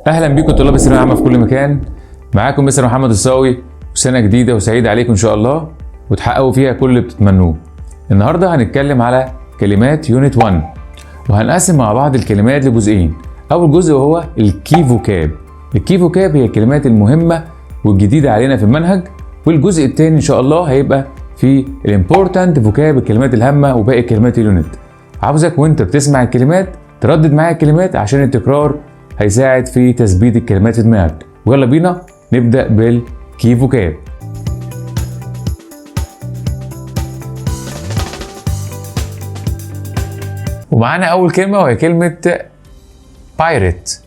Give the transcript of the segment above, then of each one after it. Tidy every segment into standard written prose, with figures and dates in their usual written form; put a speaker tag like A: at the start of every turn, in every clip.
A: اهلا بيكم طلاب الثانويه العامه في كل مكان. معاكم مستر محمد الصاوي، وسنه جديده وسعيده عليكم ان شاء الله، وتحققوا فيها كل اللي بتتمنوه. النهارده هنتكلم على كلمات يونت 1، وهنقسم مع بعض الكلمات لجزئين. اول جزء وهو الكي فوكاب. الكي فوكاب هي الكلمات المهمه والجديده علينا في المنهج، والجزء الثاني ان شاء الله هيبقى في الامبورتنت فوكاب، الكلمات الهامه وباقي كلمات اليونت. عاوزك وانت بتسمع الكلمات تردد معايا الكلمات عشان التكرار هيساعد في تثبيت الكلمات في دماغك. ويلا بينا نبدأ بالكي فوكاب. ومعانا أول كلمة وهي كلمة بايرت.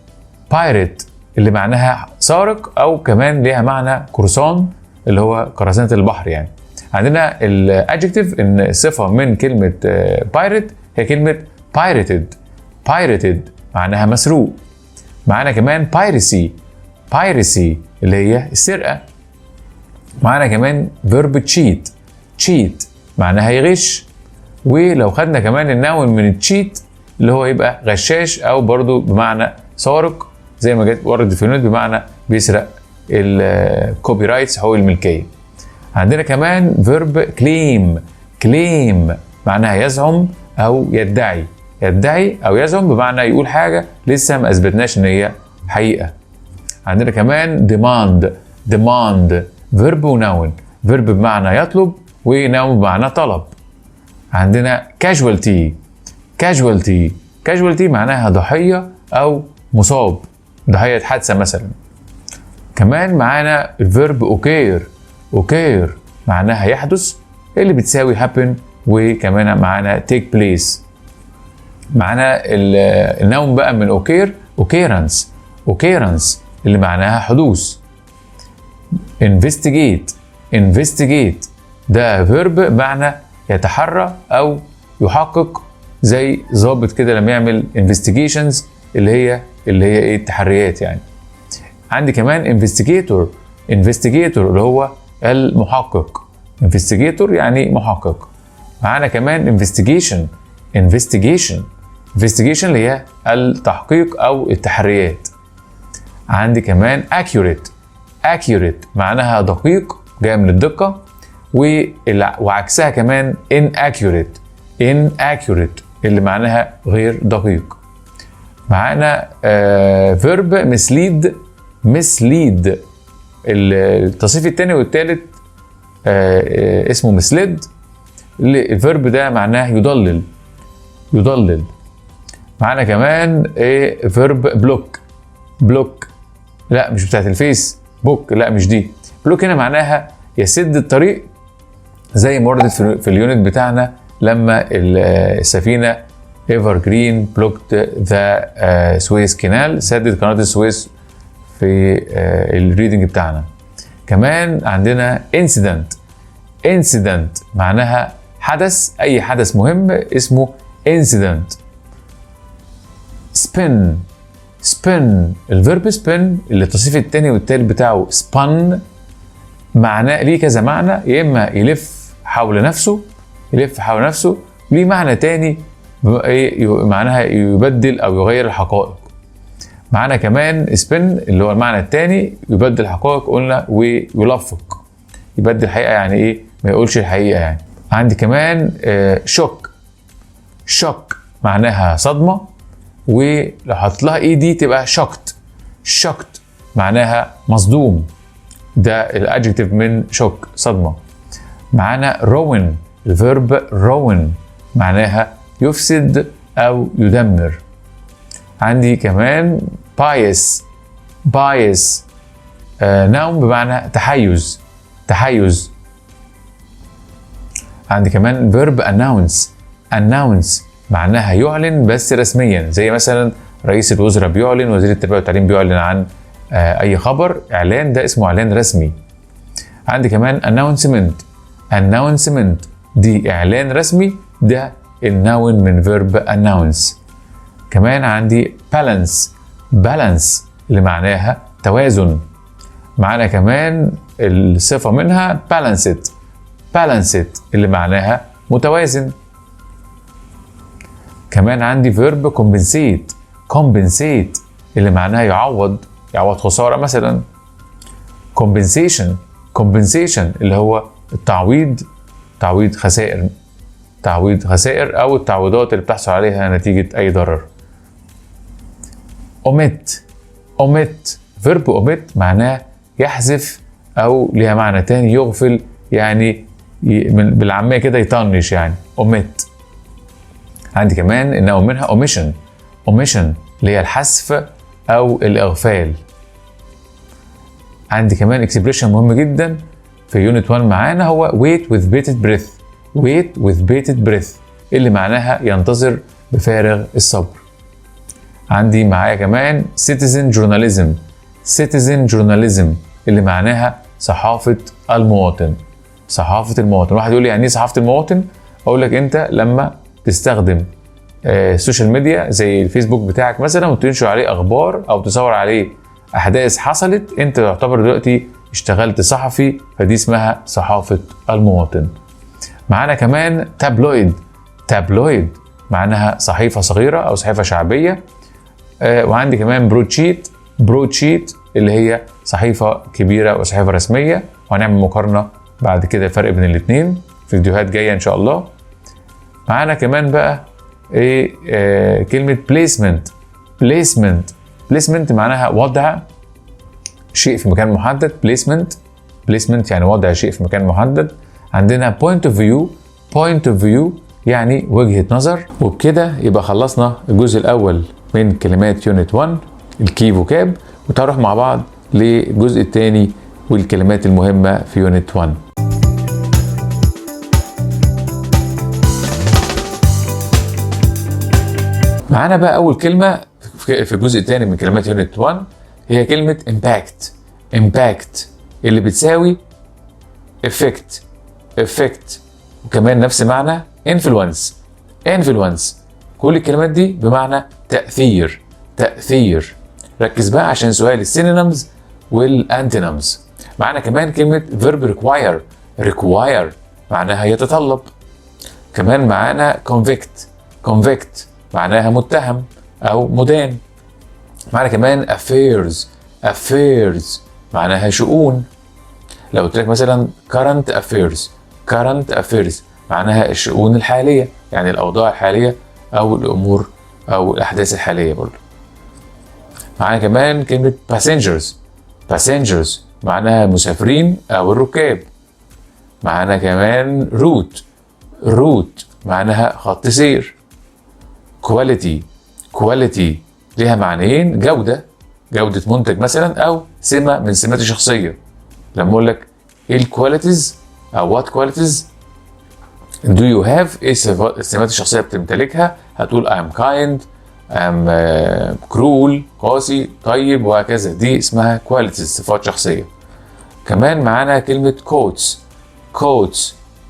A: بايرت اللي معناها سارق، أو كمان ليها معنى قرصان اللي هو قراصنة البحر يعني. عندنا الادجكتيف ان الصفة من كلمة بايرت هي كلمة بايرتد. بايرتد معناها مسروق. معانا كمان بايرسي. بايرسي اللي هي السرقة. معانا كمان فيرب تشيت. تشيت معناها يغش. ولو خدنا كمان النون من تشيت اللي هو يبقى غشاش، او برضو بمعنى سارق زي ما جت ورد في اليونت بمعنى بيسرق الكوبي رايتس، حقوق الملكية. عندنا كمان فيرب كليم. كليم معناها يزعم او يدعي. يدعي او يزعم بمعنى يقول حاجه لسه ما اثبتناش ان هي حقيقه. عندنا كمان demand. demand فيرب ونون. فيرب بمعنى يطلب، ونون بمعنى طلب. عندنا casualty. casualty. casualty معناها ضحيه او مصاب، ضحيه حادثه مثلا. كمان معانا الفيرب occur. occur معناها يحدث، اللي بتساوي happen، وكمان معانا take place. معانا النون بقى من occur occurrence. occurrence اللي معناها حدوث. investigate. investigate ده فيرب معنى يتحرى او يحقق، زي ضابط كده لما يعمل investigations اللي هي ايه التحريات يعني. عندي كمان investigator. investigator اللي هو المحقق. investigator يعني محقق. معانا كمان investigation. investigation. investigation اللي هي التحقيق او التحريات. عندي كمان accurate. accurate معناها دقيق، جايه من الدقه، وعكسها كمان inaccurate. inaccurate اللي معناها غير دقيق. معانا verb mislead. mislead التصريف الثاني والثالث اسمه mislead. الفيرب ده معناه يضلل. يضلل. معانا كمان فيرب بلوك. بلوك لا مش بتاعت الفيس بوك، لا مش دي. بلوك هنا معناها يسد الطريق، زي ما وردت في اليونت بتاعنا لما السفينه ايفر جرين بلوكت ذا سويس كانال، سدت قناه السويس في الريدنج بتاعنا. كمان عندنا انسيدنت. انسيدنت معناها حدث، اي حدث مهم اسمه انسيدنت. سبين. سبين الفيرب سبين اللي التصريف الثاني والثالث بتاعه سبن، معناه ليه كذا معنى، يا اما يلف حول نفسه. يلف حول نفسه. ليه معنى تاني معناها يبدل او يغير الحقائق. معانا كمان سبين اللي هو المعنى الثاني يبدل الحقائق قلنا، ويلفق. يبدل الحقيقه يعني ايه؟ ما يقولش الحقيقه يعني. عندي كمان شوك. شوك معناها صدمه، ولو حطيت لها اي دي تبقى شوكت. شوكت معناها مصدوم. ده الادجكتيف من شوك، صدمه. معانا روين. الفيرب روين معناها يفسد او يدمر. عندي كمان بايس. بايس نون بمعنى تحيز. تحيز. عندي كمان فيرب announce. announce معناها يعلن بس رسميا، زي مثلا رئيس الوزراء بيعلن، وزير التربيه والتعليم بيعلن عن اي خبر. اعلان ده اسمه اعلان رسمي. عندي كمان announcement. announcement دي اعلان رسمي، ده النون من فيرب announce. كمان عندي balance. balance اللي معناها توازن. معانا كمان الصفة منها balanced. balanced اللي معناها متوازن. كمان عندي فيرب compensate. compensate اللي معناها يعوض خسارة مثلا. compensation اللي هو التعويض، تعويض خسائر أو التعويضات اللي بتحصل عليها نتيجة أي ضرر. omit verb omit معناه يحذف أو ليها معنى تاني يغفل، يعني بالعامية كده يطنش يعني omit. عندي كمان إنه منها omission اللي هي الحذف أو الإغفال. عندي كمان expression مهم جدا في يونت 1 معانا هو wait with bated breath اللي معناها ينتظر بفارغ الصبر. عندي معايا كمان citizen journalism اللي معناها صحافة المواطن. واحد يقول لي يعني ايه صحافة المواطن؟ اقول لك انت لما تستخدم السوشيال ميديا زي الفيسبوك بتاعك مثلا وتنشر عليه اخبار او تصور عليه احداث حصلت، انت تعتبر دلوقتي اشتغلت صحفي، فدي اسمها صحافة المواطن. معانا كمان تابلويد معناها صحيفة صغيرة او صحيفة شعبية. وعندي كمان برودشيت اللي هي صحيفة كبيرة وصحيفة رسمية، وهنعمل مقارنة بعد كده الفرق بين الاثنين في فيديوهات جاية ان شاء الله. معانا كمان بقى كلمة placement معناها وضع شيء في مكان محدد. placement يعني وضع شيء في مكان محدد. عندنا point of view يعني وجهة نظر. وبكده يبقى خلصنا الجزء الأول من كلمات يونت 1 الكي فوكاب، وتعرف مع بعض للجزء الثاني والكلمات المهمة في يونت 1. معانا بقى أول كلمة في الجزء الثاني من كلمات يونت 1 هي كلمة impact اللي بتساوي effect وكمان نفس معنى influence. كل الكلمات دي بمعنى تأثير. ركز بقى عشان سؤال السينونيمز والانتونيمز. معانا كمان كلمة verb require معناها يتطلب. كمان معانا convict معناها متهم أو مدان. معانا كمان affairs معناها شؤون. لو قلت لك مثلا current affairs معناها الشؤون الحالية، يعني الأوضاع الحالية أو الأمور أو الأحداث الحالية برضو. معانا كمان كلمة passengers معناها مسافرين أو الركاب. معانا كمان route معناها خط سير. quality ليها معنيين، جودة منتج مثلا أو سمة من سمات الشخصية. لما أقول لك إيه الكواليتيز أو what qualities do you have، إيه السمات الشخصية بتمتلكها، هتقول I'm kind، I'm cruel، قاسي، طيب، وهكذا. دي اسمها qualities، صفات شخصية. كمان معانا كلمة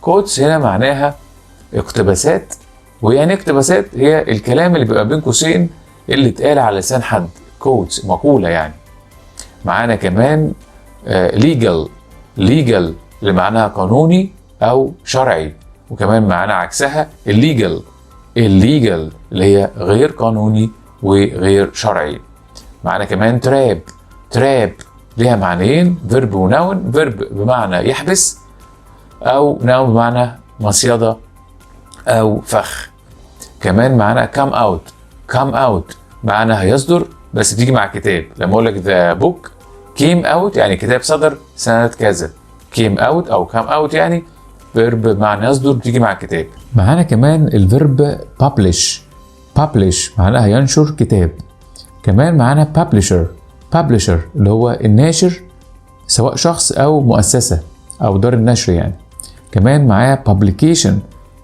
A: quotes هنا معناها اقتباسات. ويعني اقتباسات هي الكلام اللي بيبقى بين قوسين اللي اتقال على لسان حد، quotes مقولة يعني. معانا كمان legal اللي معناها قانوني أو شرعي. وكمان معانا عكسها illegal اللي هي غير قانوني وغير شرعي. معانا كمان trap ليها معنيين، verb ونون. verb بمعنى يحبس، أو noun بمعنى مصيدة أو فخ. كمان معانا come out معناها يصدر، بس بتيجي مع كتاب. لما أقول لك the book came out يعني كتاب صدر سنة كذا. came out أو come out يعني verb بمعنى يصدر، بتيجي مع كتاب. معانا كمان الفيرب publish معناها ينشر كتاب. كمان معانا publisher اللي هو الناشر، سواء شخص أو مؤسسة أو دار النشر يعني. كمان معايا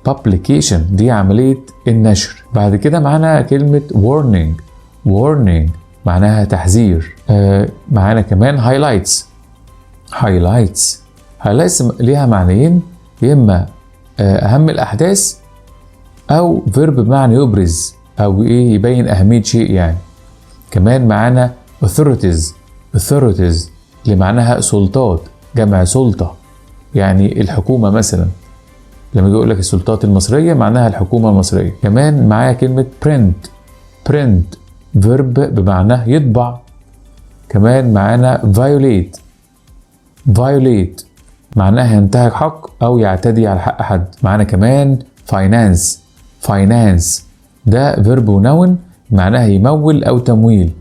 A: publication دي عملية النشر. بعد كده معانا كلمة warning معناها تحذير. معانا كمان highlights ليها معنيين، يا إما أهم الأحداث أو فيرب بمعنى يبرز أو يبين أهمية شيء يعني. كمان معانا authorities اللي معناها سلطات، جمع سلطة يعني الحكومة مثلا. لما يجي يقول لك السلطات المصرية معناها الحكومة المصرية. كمان معايا كلمة print verb بمعنى يطبع. كمان معانا violate معناها ينتهك حق أو يعتدي على حق حد. معانا كمان finance ده verb ونون معناها يمول أو تمويل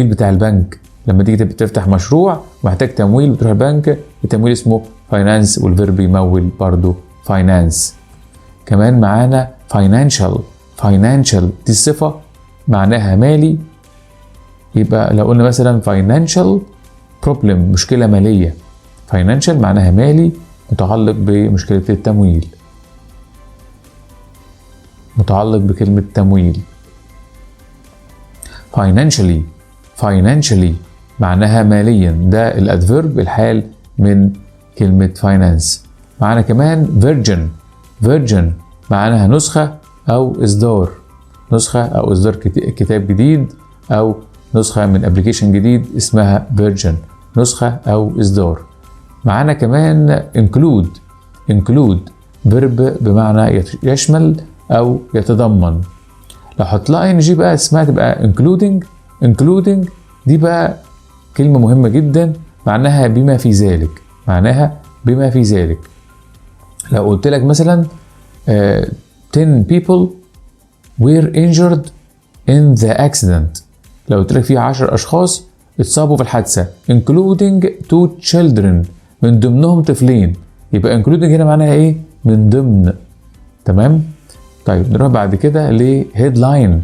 A: بتاع البنك. لما تيجي تفتح مشروع محتاج تمويل بتروح البنك، التمويل اسمه finance والفيرب يمول برضو finance. كمان معانا financial دي الصفة معناها مالي، يبقى لو قلنا مثلا financial problem مشكلة مالية، financial معناها مالي متعلق بمشكلة التمويل، متعلق بكلمة تمويل. financially معناها ماليا، ده الادفيرب الحال من كلمة finance. معنا كمان virgin معناها نسخة أو إصدار، كتاب جديد أو نسخة من ابلكيشن جديد اسمها virgin، نسخة أو إصدار. معنا كمان include verb بمعنى يشمل أو يتضمن. لو حط لها ing بقى اسمها تبقى including دي بقى كلمة مهمة جدا معناها بما في ذلك. لو قلت لك مثلا 10 people were injured in the accident، لو قلت لك في 10 أشخاص اتصابوا في الحادثة including 2 children من ضمنهم طفلين، يبقى including هنا معناها ايه؟ من ضمن. تمام؟ طيب نروح بعد كده ل headline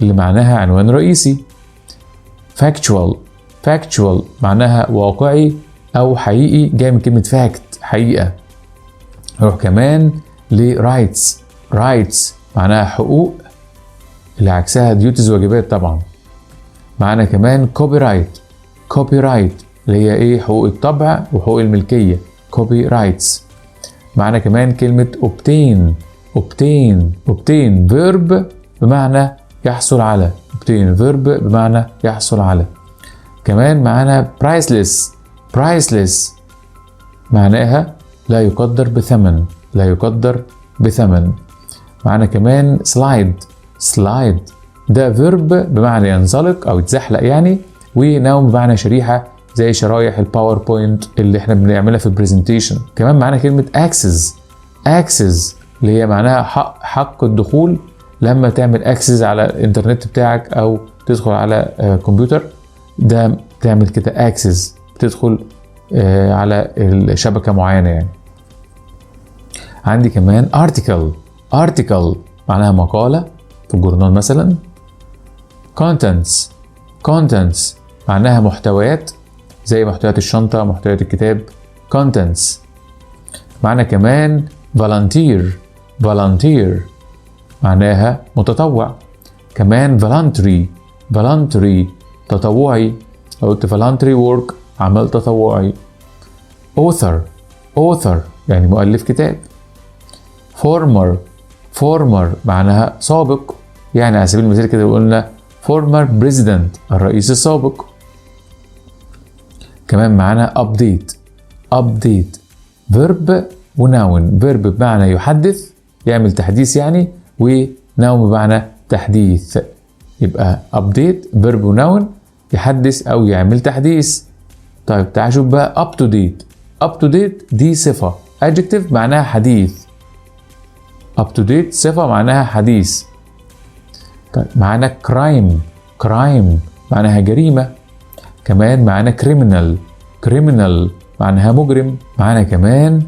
A: اللي معناها عنوان رئيسي. factual معناها واقعي أو حقيقي، جاي من كلمة fact حقيقة. نروح كمان ل rights معناها حقوق اللي عكسها duties واجبات طبعا. معنا كمان copyright اللي هي ايه؟ حقوق الطبع وحقوق الملكية copyrights. معنا كمان كلمة obtain verb بمعنى يحصل على. كمان معنا priceless معناها لا يقدر بثمن. معنا كمان slide ده verb بمعنى ينزلق او يتزحلق يعني، ونوم بمعنى شريحة زي شرايح الباوربوينت اللي احنا بنعملها في البرزنتيشن. كمان معنا كلمة access اللي هي معناها حق الدخول، لما تعمل access على الانترنت بتاعك او تدخل على كمبيوتر ده تعمل كده access، بتدخل على الشبكة معينة يعني. عندي كمان article معناها مقالة في الجورنال مثلا. contents معناها محتويات زي محتويات الشنطة، محتويات الكتاب contents. معنا كمان volunteer معناها متطوع. كمان voluntary تطوعي، لو قلت voluntary work عمل تطوعي. author يعني مؤلف كتاب. former معناها سابق، يعني على سبيل المثال كده قلنا former president الرئيس السابق. كمان معانا update verb وناون، verb بمعنى يحدث يعمل تحديث يعني، وناون بمعنى تحديث. يبقى update verb وناون يحدث او يعمل تحديث. طيب تعال شوف بقى up to date دي صفة adjective معناها حديث. up to date صفة معناها حديث. طيب معانا crime معناها جريمة. كمان معانا criminal معناها مجرم. معانا كمان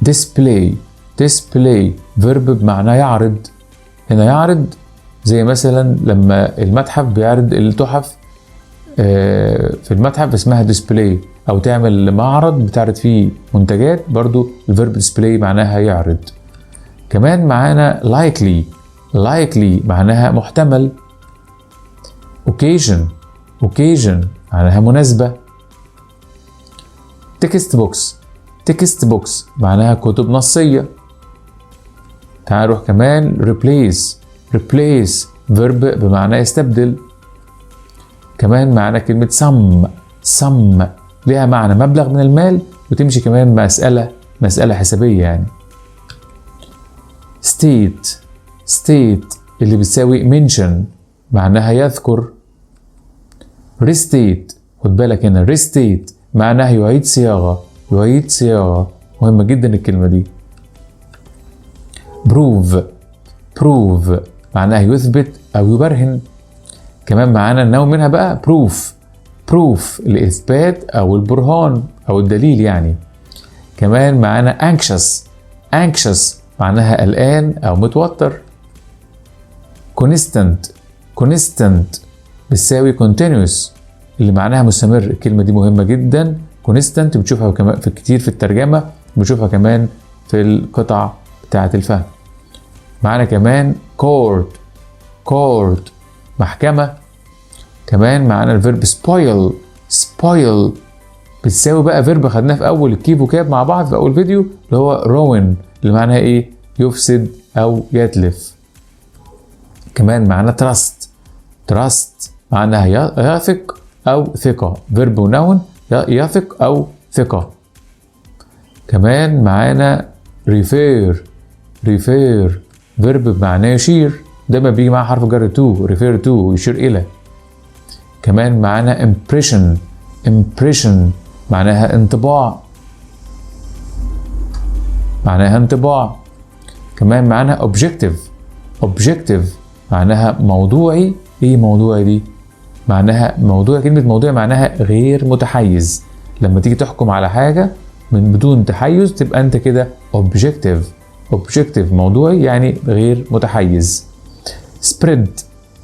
A: display verb بمعنى يعرض. هنا يعرض زي مثلا لما المتحف بيعرض التحف في المتحف اسمها display، او تعمل معرض بتعرض فيه منتجات برضو الverb display معناها يعرض. كمان معانا likely معناها محتمل. occasion معناها مناسبة. text box معناها كتب نصية. تعال نروح كمان replace verb بمعنى يستبدل. كمان معنا كلمة sum ليها معنى مبلغ من المال، وتمشي كمان مسألة حسابية يعني. state اللي بتساوي معناها يذكر. restate، خد بالك هنا restate معناها يعيد صياغة، يعيد صياغة، مهمة جدا الكلمة دي. prove معناها يثبت أو يبرهن. كمان معانا النوع منها بقى proof الإثبات أو البرهان أو الدليل يعني. كمان معانا anxious معناها قلقان أو متوتر. constant بتساوي continuous اللي معناها مستمر. الكلمة دي مهمة جدا. constant بتشوفها كمان في كتير في الترجمة، بتشوفها كمان في القطع بتاعة الفهم. معانا كمان court محكمة. كمان معانا الفيرب spoil بتساوي بقى فيرب خدناه في اول الكي فوكاب مع بعض في اول فيديو اللي هو ruin اللي معناها ايه؟ يفسد او يتلف. كمان معانا trust معناها يثق او ثقة، فيرب ونون يثق او ثقة. كمان معانا refer فيرب بمعنى يشير، دايما بيجي معاه حرف جر to، refer to يشير الى. كمان معانا impression معناها انطباع. كمان معانا objective معناها موضوعي. ايه موضوعي دي؟ معناها موضوع، كلمة موضوع معناها غير متحيز. لما تيجي تحكم على حاجة من بدون تحيز تبقى انت كده objective موضوعي يعني غير متحيز.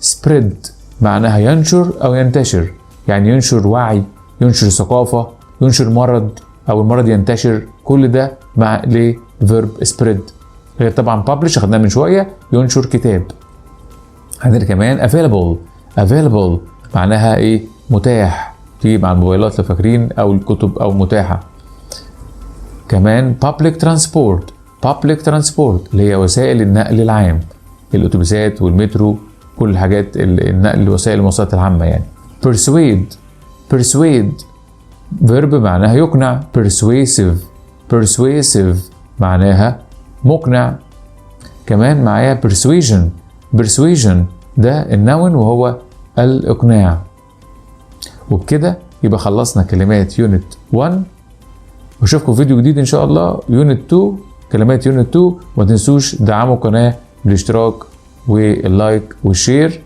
A: spread معناها ينشر او ينتشر، يعني ينشر وعي، ينشر ثقافة، ينشر مرض او المرض ينتشر، كل ده مع ليه verb spread. غير طبعا publish خدناه من شوية، ينشر كتاب. عندنا كمان available معناها ايه؟ متاح، تيجي مع الموبايلات لو فاكرين او الكتب او متاحة. كمان public transport اللي هي وسائل النقل العام، الاتوبيسات والمترو، كل الحاجات النقل، وسائل المواصلات العامة يعني. persuade فيرب معناها يقنع. persuasive معناها مقنع. كمان معايا persuasion ده النون وهو الإقناع. وبكده يبقى خلصنا كلمات يونت 1، واشوفكم فيديو جديد ان شاء الله يونت 2، كلمات يونت 2. وما تنسوش دعموا القناة بالاشتراك واللايك والشير.